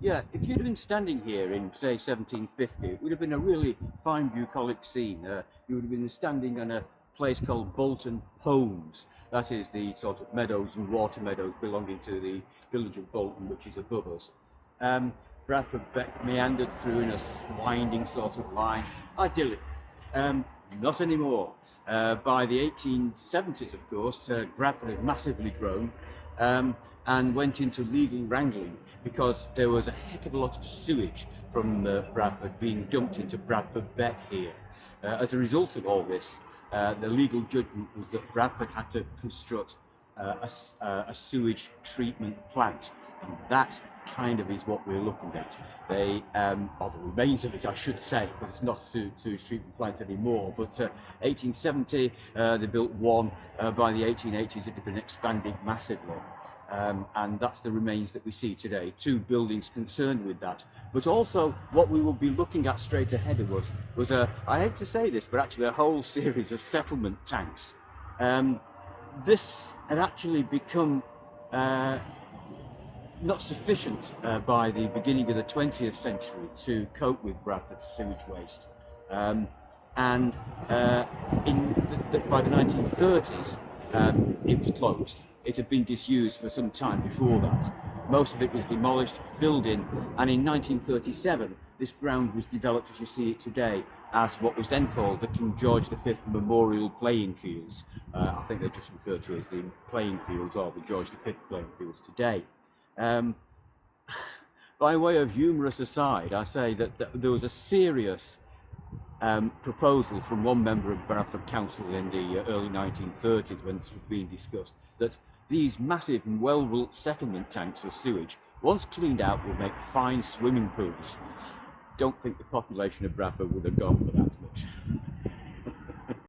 Yeah, if you'd have been standing here in, say, 1750, it would have been a really fine bucolic scene. You would have been standing on a place called Bolton Homes. That is the sort of meadows and water meadows belonging to the village of Bolton, which is above us. Um, Bradford Beck meandered through in a winding sort of line. Idyllic. Um, Not anymore. By the 1870s, of course, Bradford had massively grown. And went into legal wrangling because there was a heck of a lot of sewage from Bradford being dumped into Bradford Beck here. As a result of all this, the legal judgment was that Bradford had to construct a sewage treatment plant, and that kind of is what we're looking at. Or the remains of it, I should say, because it's not a sewage treatment plant anymore. But 1870, they built one. By the 1880s, it had been expanded massively. And that's the remains that we see today. Two buildings concerned with that. But also, what we will be looking at straight ahead of us was I hate to say this, but actually a whole series of settlement tanks. This had actually become not sufficient by the beginning of the 20th century to cope with Bradford's sewage waste. And by the 1930s, it was closed. It had been disused for some time before that. Most of it was demolished, filled in, and in 1937, this ground was developed as you see it today as what was then called the King George V Memorial Playing Fields. I think they're just referred to as the playing fields or the George V playing fields today. Um, by way of humorous aside, I say that there was a serious proposal from one member of Bradford Council in the early 1930s when this was being discussed that these massive and well-built settlement tanks for sewage, once cleaned out, would make fine swimming pools. Don't think the population of Bradford would have gone for that much.